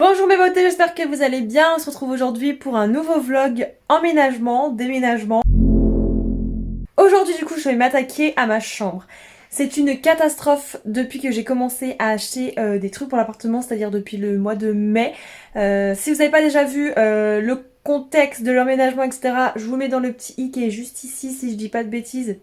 Bonjour mes beautés, j'espère que vous allez bien. On se retrouve aujourd'hui pour un nouveau vlog emménagement, déménagement. Aujourd'hui du coup je vais m'attaquer à ma chambre. C'est une catastrophe depuis que j'ai commencé à acheter des trucs pour l'appartement, c'est-à-dire depuis le mois de mai. Si vous n'avez pas déjà vu le contexte de l'emménagement, etc., je vous mets dans le petit i qui est juste ici si je dis pas de bêtises.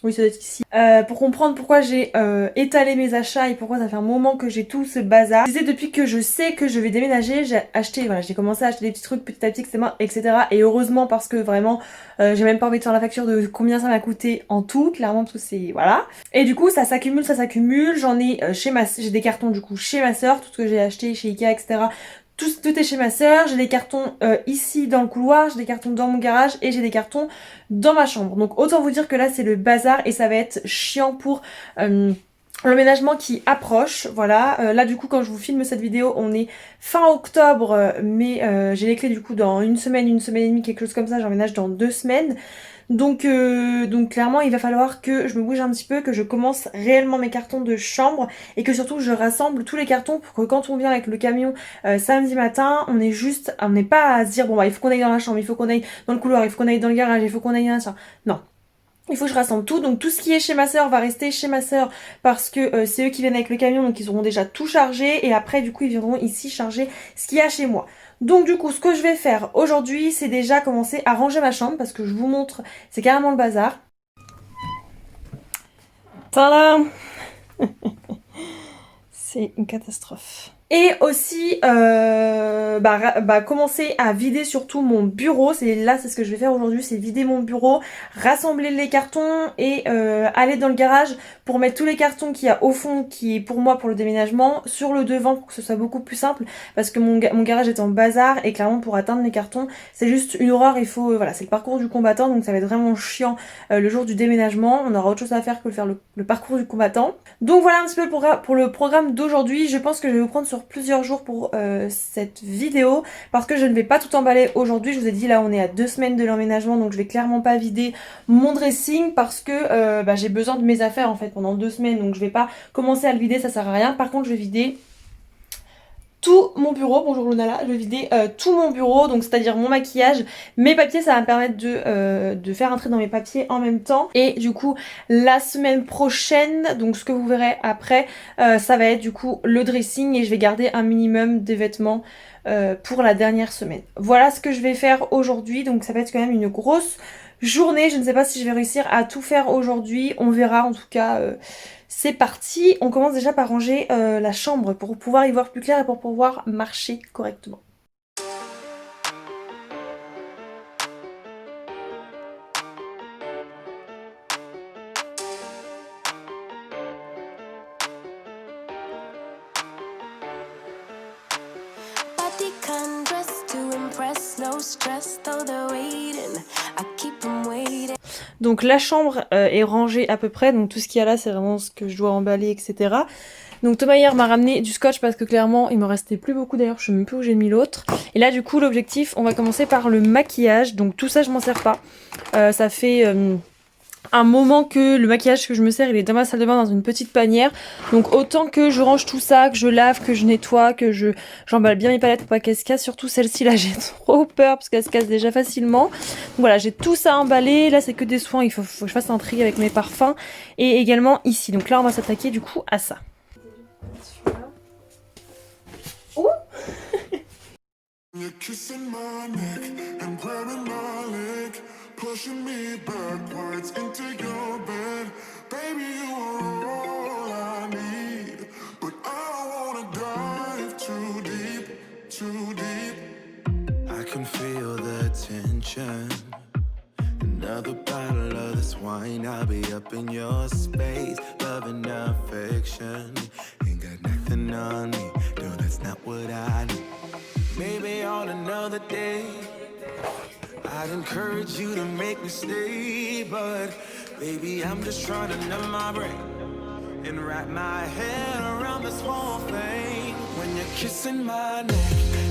Oui, ça doit être ici. Pour comprendre pourquoi j'ai étalé mes achats et pourquoi ça fait un moment que j'ai tout ce bazar. Je disais depuis que je sais que je vais déménager, j'ai acheté, voilà, j'ai commencé à acheter des petits trucs petit à petit, etc. Et heureusement parce que vraiment, j'ai même pas envie de faire la facture de combien ça m'a coûté en tout, clairement parce que c'est, voilà. Et du coup, ça s'accumule, ça s'accumule. J'en ai j'ai des cartons du coup chez ma soeur, tout ce que j'ai acheté chez Ikea, etc. Tout est chez ma soeur, j'ai des cartons ici dans le couloir, j'ai des cartons dans mon garage et j'ai des cartons dans ma chambre. Donc autant vous dire que là c'est le bazar et ça va être chiant pour l'emménagement qui approche. Voilà, là du coup quand je vous filme cette vidéo on est fin octobre mais j'ai les clés du coup dans une semaine et demie, quelque chose comme ça, j'emménage dans 2 semaines. Donc clairement il va falloir que je me bouge un petit peu, que je commence réellement mes cartons de chambre et que surtout je rassemble tous les cartons pour que quand on vient avec le camion samedi matin, on n'est pas à se dire bon bah il faut qu'on aille dans la chambre, il faut qu'on aille dans le couloir, il faut qu'on aille dans le garage, il faut qu'on aille dans ça. Non. Il faut que je rassemble tout, donc tout ce qui est chez ma soeur va rester chez ma soeur parce que c'est eux qui viennent avec le camion, donc ils auront déjà tout chargé et après du coup ils viendront ici charger ce qu'il y a chez moi. Donc du coup ce que je vais faire aujourd'hui c'est déjà commencer à ranger ma chambre parce que je vous montre, c'est carrément le bazar. Tadam. C'est une catastrophe. Et aussi commencer à vider surtout mon bureau. C'est ce que je vais faire aujourd'hui, c'est vider mon bureau, rassembler les cartons et aller dans le garage pour mettre tous les cartons qu'il y a au fond qui est pour moi pour le déménagement sur le devant pour que ce soit beaucoup plus simple parce que mon garage est en bazar et clairement pour atteindre les cartons c'est juste une horreur. Il faut voilà, c'est le parcours du combattant donc ça va être vraiment chiant le jour du déménagement. On aura autre chose à faire que faire le parcours du combattant. Donc voilà un petit peu pour le programme d'aujourd'hui. Je pense que je vais vous prendre sur plusieurs jours pour cette vidéo parce que je ne vais pas tout emballer aujourd'hui. Je vous ai dit là on est à 2 semaines de l'emménagement donc je vais clairement pas vider mon dressing parce que j'ai besoin de mes affaires en fait pendant 2 semaines donc je vais pas commencer à le vider, ça sert à rien. Par contre je vais vider tout mon bureau, bonjour Lunala, je vais vider tout mon bureau, donc c'est-à-dire mon maquillage, mes papiers, ça va me permettre de faire entrer dans mes papiers en même temps. Et du coup, la semaine prochaine, donc ce que vous verrez après, ça va être du coup le dressing et je vais garder un minimum de vêtements pour la dernière semaine. Voilà ce que je vais faire aujourd'hui, donc ça va être quand même une grosse journée. Je ne sais pas si je vais réussir à tout faire aujourd'hui, on verra en tout cas. C'est parti, on commence déjà par ranger la chambre pour pouvoir y voir plus clair et pour pouvoir marcher correctement. Donc la chambre est rangée à peu près, donc tout ce qu'il y a là c'est vraiment ce que je dois emballer, etc. Donc Thomas hier m'a ramené du scotch parce que clairement il me restait plus beaucoup, d'ailleurs je sais même plus où j'ai mis l'autre. Et là du coup l'objectif, on va commencer par le maquillage, donc tout ça je m'en sers pas. Ça fait un moment que le maquillage que je me sers il est dans ma salle de bain dans une petite panière. Donc autant que je range tout ça, que je lave, que je nettoie, que j'emballe bien mes palettes pour pas qu'elles se cassent. Surtout celle-ci là j'ai trop peur parce qu'elle se casse déjà facilement. Donc voilà, j'ai tout ça emballé. Là c'est que des soins, il faut que je fasse un tri avec mes parfums. Et également ici, donc là on va s'attaquer du coup à ça. Oh. Pushing me backwards into your bed. Baby, you are all I need. But I don't wanna dive too deep, too deep. I can feel the tension. Another bottle of this wine, I'll be up in your space. Love and affection. Ain't got nothing on me. No, that's not what I need. Maybe on another day I'd encourage you to make me stay, but baby, I'm just trying to numb my brain and wrap my head around this whole thing. When you're kissing my neck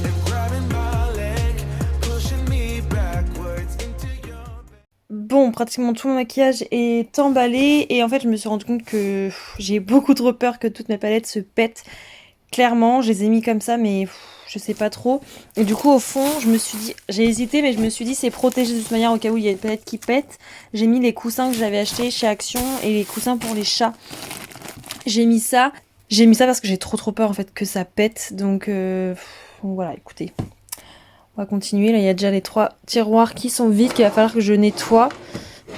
and grabbing my leg, pushing me backwards into your... Bon, pratiquement tout mon maquillage est emballé et en fait, je me suis rendu compte que j'ai beaucoup trop peur que toutes mes palettes se pètent Clairement, je les ai mis comme ça, mais je sais pas trop. Et du coup, au fond, je me suis dit, j'ai hésité, mais je me suis dit, c'est protégé de toute manière au cas où il y a une palette qui pète. J'ai mis les coussins que j'avais achetés chez Action et les coussins pour les chats. J'ai mis ça. J'ai mis ça parce que j'ai trop peur en fait que ça pète. Donc voilà, écoutez. On va continuer. Là, il y a déjà les 3 tiroirs qui sont vides qu'il va falloir que je nettoie.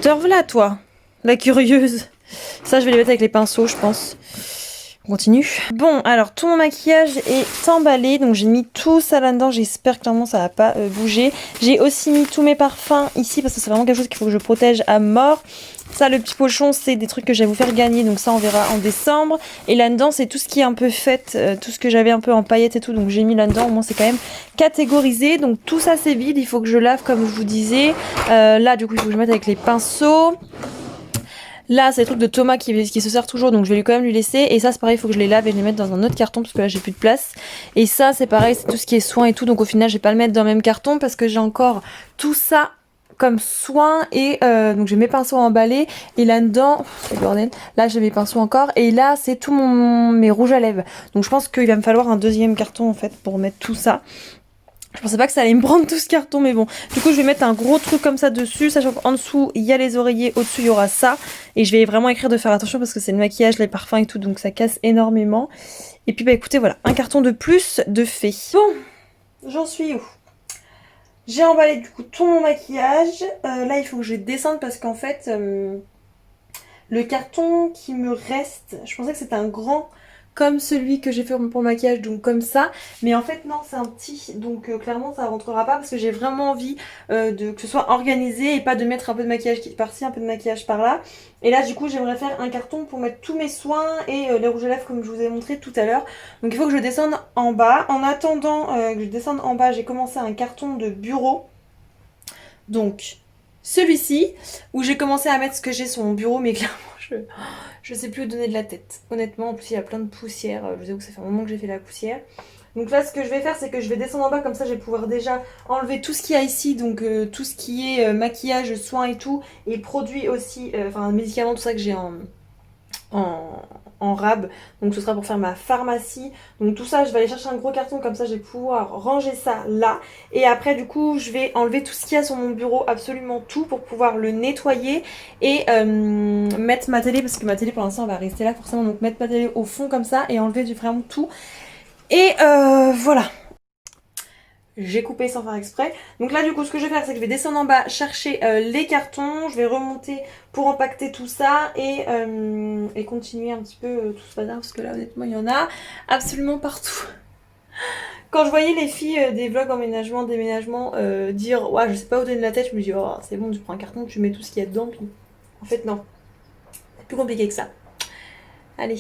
Te revoilà, toi, la curieuse. Ça, je vais les mettre avec les pinceaux, je pense. On continue. Bon, alors tout mon maquillage est emballé, donc j'ai mis tout ça là-dedans. J'espère que clairement ça va pas bouger. J'ai aussi mis tous mes parfums ici parce que c'est vraiment quelque chose qu'il faut que je protège à mort. Ça, le petit pochon, c'est des trucs que je vais vous faire gagner, donc ça on verra en décembre. Et là-dedans, c'est tout ce qui est un peu fait, tout ce que j'avais un peu en paillettes et tout, donc j'ai mis là-dedans. Au moins c'est quand même catégorisé. Donc tout ça c'est vide, il faut que je lave comme je vous disais. Là du coup il faut que je mette avec les pinceaux. Là, c'est les trucs de Thomas qui se sert toujours, donc je vais quand même lui laisser. Et ça, c'est pareil, il faut que je les lave et je les mette dans un autre carton parce que là, j'ai plus de place. Et ça, c'est pareil, c'est tout ce qui est soin et tout. Donc au final, je vais pas le mettre dans le même carton parce que j'ai encore tout ça comme soin. Et donc j'ai mes pinceaux emballés. Et là-dedans, c'est le bordel. Là, j'ai mes pinceaux encore. Et là, c'est tout mes rouges à lèvres. Donc je pense qu'il va me falloir un deuxième carton en fait pour mettre tout ça. Je pensais pas que ça allait me prendre tout ce carton, mais bon. Du coup, je vais mettre un gros truc comme ça dessus, sachant qu'en dessous, il y a les oreillers, au-dessus, il y aura ça. Et je vais vraiment écrire de faire attention parce que c'est le maquillage, les parfums et tout, donc ça casse énormément. Et puis, bah écoutez, voilà, un carton de plus de fait. Bon, j'en suis où? J'ai emballé du coup tout mon maquillage. Là, il faut que je descende parce qu'en fait, le carton qui me reste, je pensais que c'était un grand comme celui que j'ai fait pour le maquillage, donc comme ça, mais en fait non, c'est un petit, donc clairement ça rentrera pas parce que j'ai vraiment envie que ce soit organisé et pas de mettre un peu de maquillage par-ci, un peu de maquillage par-là. Et là du coup j'aimerais faire un carton pour mettre tous mes soins et les rouges à lèvres comme je vous ai montré tout à l'heure. Donc il faut que je descende en bas. En attendant que je descende en bas, j'ai commencé un carton de bureau, donc celui-ci, où j'ai commencé à mettre ce que j'ai sur mon bureau, mais clairement je sais plus où donner de la tête. Honnêtement, en plus il y a plein de poussière. Je vous avoue que ça fait un moment que j'ai fait la poussière. Donc là, ce que je vais faire, c'est que je vais descendre en bas, comme ça je vais pouvoir déjà enlever tout ce qu'il y a ici. Donc tout ce qui est maquillage, soins et tout. Et produits aussi, enfin médicaments, tout ça que j'ai en rab. Donc ce sera pour faire ma pharmacie. Donc tout ça, je vais aller chercher un gros carton, comme ça je vais pouvoir ranger ça là. Et après du coup je vais enlever tout ce qu'il y a sur mon bureau, absolument tout, pour pouvoir le nettoyer et mettre ma télé, parce que ma télé pour l'instant elle va rester là forcément. Donc mettre ma télé au fond comme ça et enlever vraiment tout. Et voilà. J'ai coupé sans faire exprès. Donc là du coup ce que je vais faire, c'est que je vais descendre en bas chercher les cartons. Je vais remonter pour empaqueter tout ça et continuer un petit peu tout ce bazar, parce que là honnêtement il y en a absolument partout. Quand je voyais les filles des vlogs emménagement, déménagement dire ouais je sais pas où donner de la tête, je me dis oh c'est bon, tu prends un carton, tu mets tout ce qu'il y a dedans, puis en fait non. C'est plus compliqué que ça. Allez.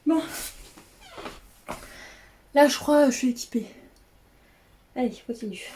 Bon. Là, je crois que je suis équipée. Allez, continue.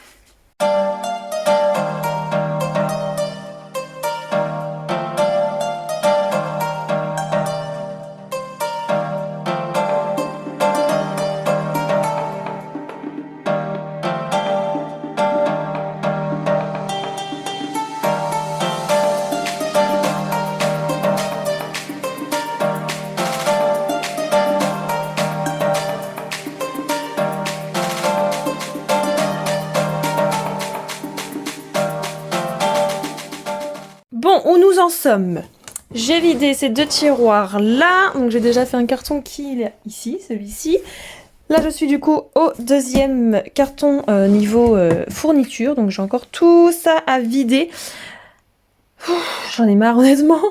Bon, où nous en sommes? J'ai vidé ces 2 tiroirs là, donc j'ai déjà fait un carton qui est ici, celui-ci. Là je suis du coup au 2e carton niveau fourniture, donc j'ai encore tout ça à vider. J'en ai marre honnêtement.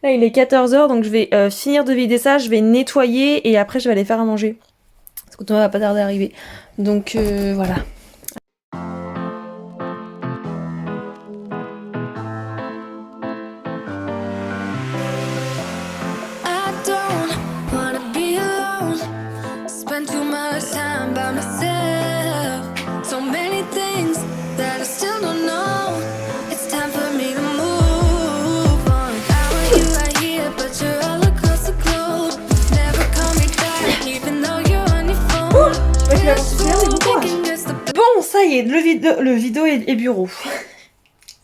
Là il est 14h, donc je vais finir de vider ça, je vais nettoyer et après je vais aller faire à manger. Parce que Thomas va pas tarder à arriver. Donc voilà. j'avance bien, mais bon courage. Bon, ça y est, le vidéo est bureau.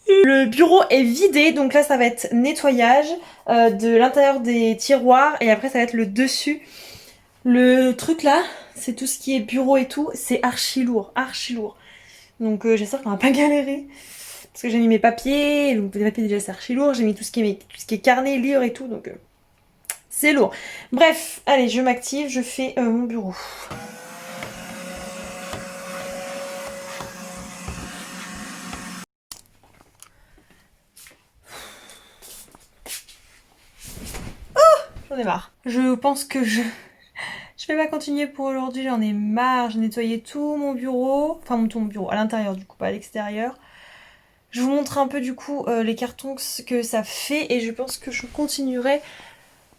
Le bureau est vidé, donc là ça va être nettoyage de l'intérieur des tiroirs et après ça va être le dessus. Le truc là, c'est tout ce qui est bureau et tout, c'est archi lourd, archi lourd. Donc j'espère qu'on va pas galérer. Parce que j'ai mis mes papiers, donc les papiers déjà c'est archi lourd, j'ai mis tout ce qui est carnet, livre et tout, donc c'est lourd. Bref, allez, je m'active, je fais mon bureau. J'en ai marre. Je pense que je vais pas continuer pour aujourd'hui, j'en ai marre. J'ai nettoyé tout mon bureau, enfin tout mon bureau, à l'intérieur du coup, pas à l'extérieur. Je vous montre un peu du coup les cartons que ça fait et je pense que je continuerai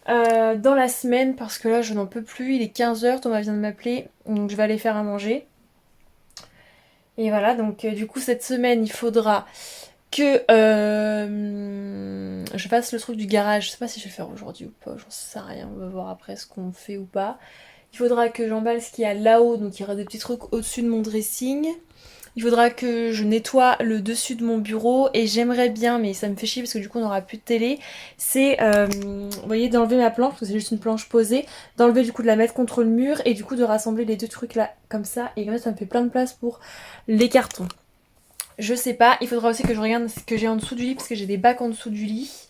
dans la semaine parce que là je n'en peux plus, il est 15h, Thomas vient de m'appeler, donc je vais aller faire à manger. Et voilà, donc du coup cette semaine il faudra que je fasse le truc du garage. Je sais pas si je vais faire aujourd'hui ou pas, j'en sais rien, on va voir après ce qu'on fait ou pas. Il faudra que j'emballe ce qu'il y a là-haut, donc il y aura des petits trucs au-dessus de mon dressing. Il faudra que je nettoie le dessus de mon bureau et j'aimerais bien, mais ça me fait chier parce que du coup on n'aura plus de télé, c'est, vous voyez, d'enlever ma planche, parce que c'est juste une planche posée, d'enlever du coup de la mettre contre le mur et du coup de rassembler les deux trucs là comme ça et comme ça me fait plein de place pour les cartons. Je sais pas, il faudra aussi que je regarde ce que j'ai en dessous du lit parce que j'ai des bacs en dessous du lit.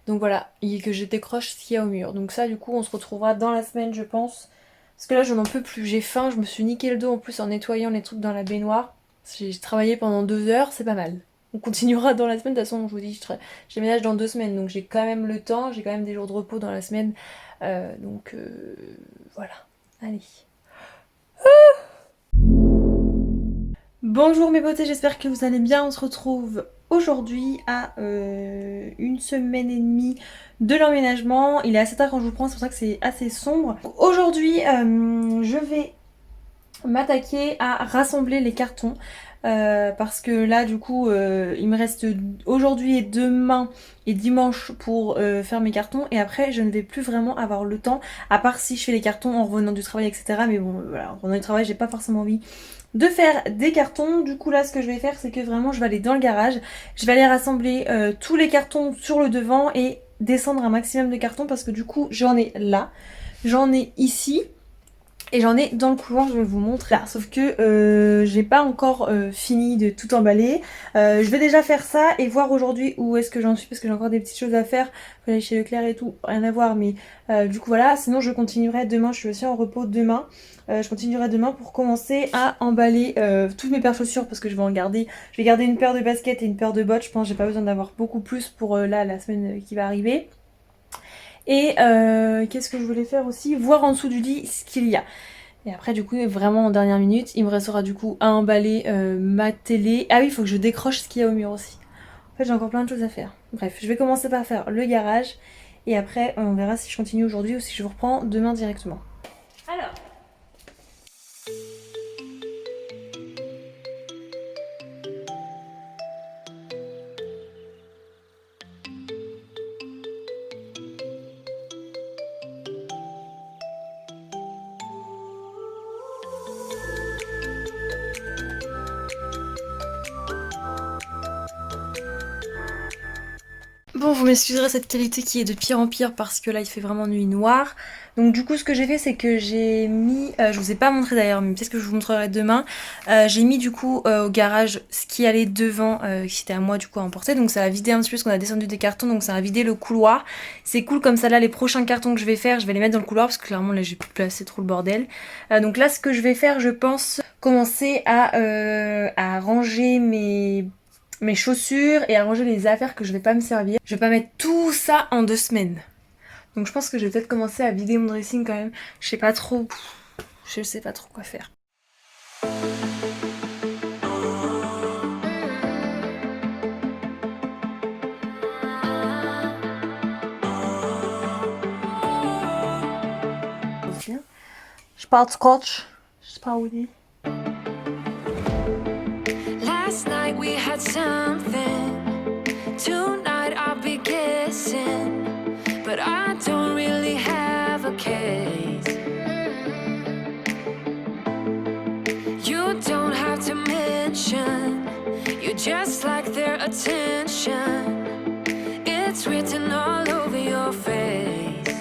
Donc voilà, et que je décroche ce qu'il y a au mur. Donc ça du coup on se retrouvera dans la semaine je pense. Parce que là je n'en peux plus, j'ai faim, je me suis niqué le dos en plus en nettoyant les trucs dans la baignoire. J'ai travaillé pendant 2 heures, c'est pas mal. On continuera dans la semaine, de toute façon je vous dis, je déménage dans 2 semaines, donc j'ai quand même le temps, j'ai quand même des jours de repos dans la semaine. Voilà, allez. Bonjour mes beautés, j'espère que vous allez bien. On se retrouve aujourd'hui à 1 semaine et demie de l'emménagement. Il est assez tard quand je vous prends, c'est pour ça que c'est assez sombre. Aujourd'hui, je vais m'attaquer à rassembler les cartons. Parce que là du coup il me reste aujourd'hui et demain et dimanche pour faire mes cartons et après je ne vais plus vraiment avoir le temps à part si je fais les cartons en revenant du travail etc, mais bon voilà, en revenant du travail j'ai pas forcément envie de faire des cartons. Du coup là ce que je vais faire c'est que vraiment je vais aller dans le garage, je vais aller rassembler tous les cartons sur le devant et descendre un maximum de cartons parce que du coup j'en ai là, j'en ai ici et j'en ai dans le couloir, je vais vous montrer. Là, sauf que j'ai pas encore fini de tout emballer. Je vais déjà faire ça et voir aujourd'hui où est-ce que j'en suis parce que j'ai encore des petites choses à faire. Faut aller chez Leclerc et tout, rien à voir, mais du coup voilà. Sinon je continuerai demain, je suis aussi en repos demain. Je continuerai demain pour commencer à emballer toutes mes paires de chaussures parce que je vais en garder. Je vais garder une paire de baskets et une paire de bottes. Je pense que j'ai pas besoin d'avoir beaucoup plus pour là la semaine qui va arriver. Et qu'est-ce que je voulais faire aussi? Voir en dessous du lit ce qu'il y a. Et après du coup vraiment en dernière minute il me restera du coup à emballer ma télé. Ah oui il faut que je décroche ce qu'il y a au mur aussi. En fait j'ai encore plein de choses à faire. Bref je vais commencer par faire le garage. Et après on verra si je continue aujourd'hui ou si je vous reprends demain directement. Alors bon, vous m'excuserez cette qualité qui est de pire en pire parce que là il fait vraiment nuit noire. Donc du coup ce que j'ai fait c'est que j'ai mis, je vous ai pas montré d'ailleurs mais peut-être que je vous montrerai demain, j'ai mis du coup au garage ce qui allait devant, qui était à moi du coup à emporter. Donc ça a vidé un petit peu parce qu'on a descendu des cartons, donc ça a vidé le couloir. C'est cool comme ça, là les prochains cartons que je vais faire je vais les mettre dans le couloir parce que clairement là j'ai plus de place, c'est trop le bordel. Donc là ce que je vais faire je pense commencer à ranger mes chaussures et à ranger les affaires que je vais pas me servir. Je vais pas mettre tout ça en 2 semaines. Donc je pense que je vais peut-être commencer à vider mon dressing quand même. Je sais pas trop quoi faire. Je parle scotch. Je sais pas où il est. Last night we had something. Tonight I'll be guessing. But I don't really have a case. mention. You're just like their attention. It's written all over your face.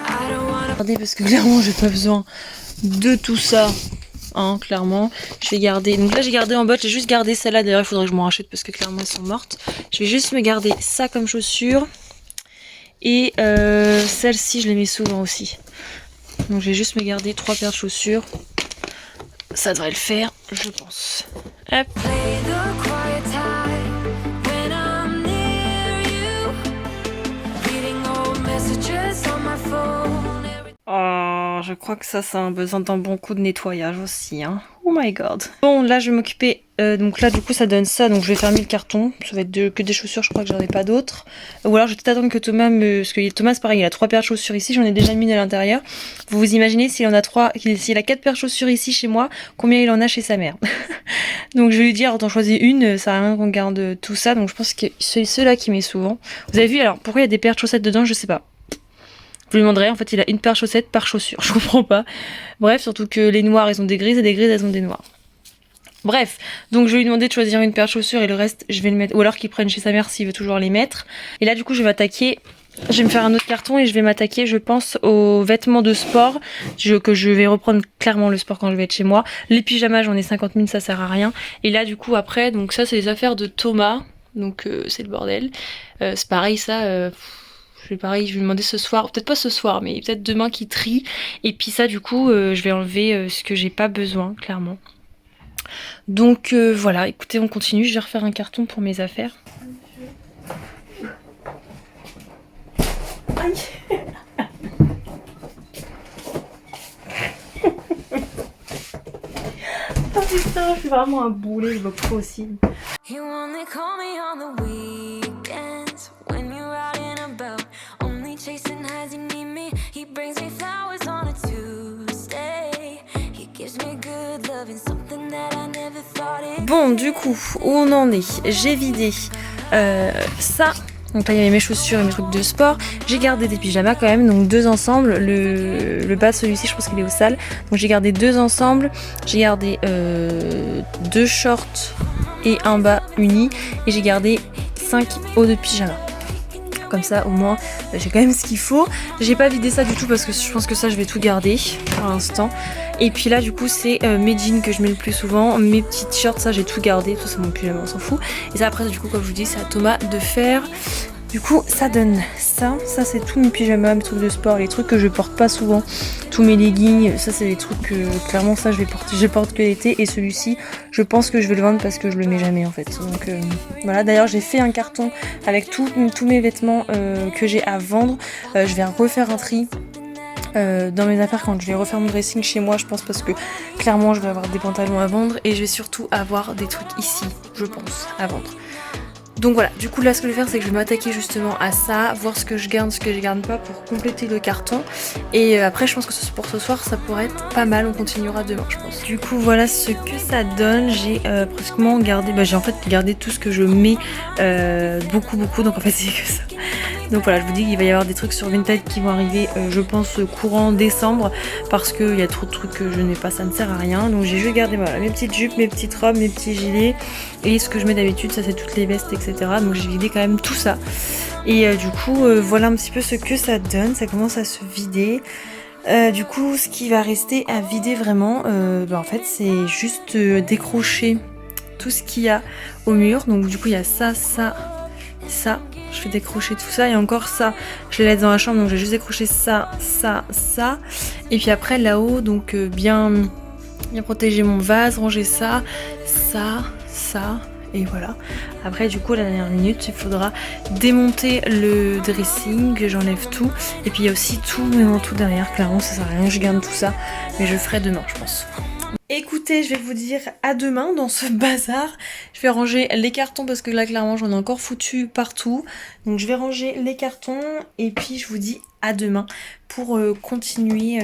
I don't wanna... Regardez, parce que clairement j'ai pas besoin de tout ça. Hein, clairement, je vais garder. Donc là, j'ai gardé en botte, j'ai juste gardé celle-là. D'ailleurs, il faudrait que je m'en rachète parce que clairement, elles sont mortes. Je vais juste me garder ça comme chaussure. Et celle-ci, je les mets souvent aussi. Donc, je vais juste me garder 3 paires de chaussures. Ça devrait le faire, je pense. Hop. Oh, je crois que ça a besoin d'un bon coup de nettoyage aussi, hein. Oh my god. Bon, là, je vais m'occuper... donc là, du coup, ça donne ça. Donc, je vais fermer le carton. Ça va être que des chaussures, je crois que j'en ai pas d'autres. Ou alors, je vais peut-être attendre que Thomas me... Parce que Thomas, c'est pareil, il a 3 paires de chaussures ici. J'en ai déjà mis à l'intérieur. Vous vous imaginez, s'il en a 3... S'il a 4 paires de chaussures ici, chez moi, combien il en a chez sa mère. Donc, je vais lui dire, t'en choisis une. Ça sert à rien qu'on garde tout ça. Donc, je pense que c'est ceux-là qui met souvent. Vous avez vu, alors, pourquoi il y a des paires de chaussettes dedans, je sais pas. Vous lui demanderez, en fait, il a une paire de chaussettes par chaussure. Je comprends pas. Bref, surtout que les noires, elles ont des grises et des grises, elles ont des noirs. Bref, donc je vais lui demander de choisir une paire de chaussures et le reste, je vais le mettre. Ou alors qu'il prenne chez sa mère s'il veut toujours les mettre. Et là, du coup, je vais m'attaquer. Je vais me faire un autre carton et je vais m'attaquer, je pense, aux vêtements de sport. Que je vais reprendre clairement le sport quand je vais être chez moi. Les pyjamas, j'en ai 50 000, ça sert à rien. Et là, du coup, après, donc ça, c'est les affaires de Thomas. Donc, c'est le bordel. C'est pareil, ça. Je vais lui demander ce soir, peut-être pas ce soir, mais peut-être demain qu'il trie. Et puis ça, du coup, je vais enlever ce que j'ai pas besoin, clairement. Donc voilà, écoutez, on continue. Je vais refaire un carton pour mes affaires. Aïe. Oh putain, je suis vraiment un boulet, je vois pas aussi. You only call me on the weekends when you're out and about. Only chasing highs, you need me. He brings me flowers on a Tuesday. He gives me good love and something that I never thought it. Bon, du coup, où on en est? J'ai vidé ça. Donc là, il y avait mes chaussures et mes trucs de sport. J'ai gardé des pyjamas quand même, donc 2 ensemble. Le bas de celui-ci, je pense qu'il est au sale. Donc j'ai gardé 2 ensemble. J'ai gardé 2 shorts et un bas uni. Et j'ai gardé 5 hauts de pyjama. Comme ça, au moins, j'ai quand même ce qu'il faut. J'ai pas vidé ça du tout parce que je pense que ça, je vais tout garder pour l'instant. Et puis là, du coup, c'est mes jeans que je mets le plus souvent. Mes petites shorts, ça, j'ai tout gardé. Tout ça, c'est mon pyjama, on s'en fout. Et ça, après, du coup, comme je vous dis, c'est à Thomas de faire. Du coup, ça donne ça. Ça, c'est tous mes pyjamas, mes trucs de sport, les trucs que je porte pas souvent. Tous mes leggings, ça, c'est les trucs que, clairement, ça, je vais porter. Je porte que l'été. Et celui-ci, je pense que je vais le vendre parce que je le mets jamais, en fait. Donc, voilà. D'ailleurs, j'ai fait un carton avec tous mes vêtements que j'ai à vendre. Je vais refaire un tri. Dans mes affaires quand je vais refaire mon dressing chez moi, je pense, parce que clairement je vais avoir des pantalons à vendre et je vais surtout avoir des trucs ici, je pense, à vendre. Donc voilà, du coup là ce que je vais faire, c'est que je vais m'attaquer justement à ça, voir ce que je garde, ce que je garde pas pour compléter le carton. Et après je pense que pour ce soir ça pourrait être pas mal, on continuera demain je pense. Du coup voilà ce que ça donne, j'ai pratiquement gardé, j'ai en fait gardé tout ce que je mets, beaucoup, donc en fait c'est que ça. Donc voilà, je vous dis qu'il va y avoir des trucs sur Vinted qui vont arriver, je pense, courant décembre, parce qu'il y a trop de trucs que je n'ai pas, ça ne sert à rien. Donc j'ai juste gardé voilà, mes petites jupes, mes petites robes, mes petits gilets, et ce que je mets d'habitude, ça c'est toutes les vestes, etc. Donc j'ai vidé quand même tout ça. Et du coup, voilà un petit peu ce que ça donne, ça commence à se vider. Du coup, ce qui va rester à vider vraiment, en fait, c'est juste décrocher tout ce qu'il y a au mur. Donc du coup, il y a ça, ça, ça. Je vais décrocher tout ça et encore ça, je les laisse dans la chambre, donc je vais juste décrocher ça, ça, ça. Et puis après là-haut, donc bien protéger mon vase, ranger ça, ça, ça. Et voilà. Après du coup à la dernière minute, il faudra démonter le dressing, j'enlève tout. Et puis il y a aussi tous mes manteaux derrière, clairement ça sert à rien, je garde tout ça. Mais je ferai demain je pense. Écoutez, je vais vous dire à demain dans ce bazar. Je vais ranger les cartons parce que là clairement j'en ai encore foutu partout. Donc je vais ranger les cartons et puis je vous dis à demain pour continuer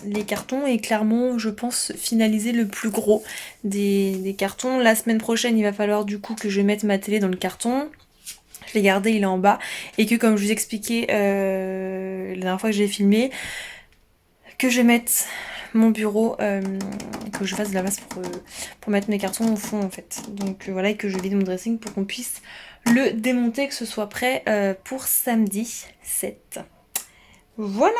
les cartons et clairement je pense finaliser le plus gros des cartons. La semaine prochaine il va falloir du coup que je mette ma télé dans le carton. Je l'ai gardé, il est en bas et que comme je vous expliquais la dernière fois que j'ai filmé, que je mette mon bureau, que je fasse de la place pour mettre mes cartons au fond en fait. Donc voilà, et que je vide mon dressing pour qu'on puisse le démonter, que ce soit prêt pour samedi 7. Voilà.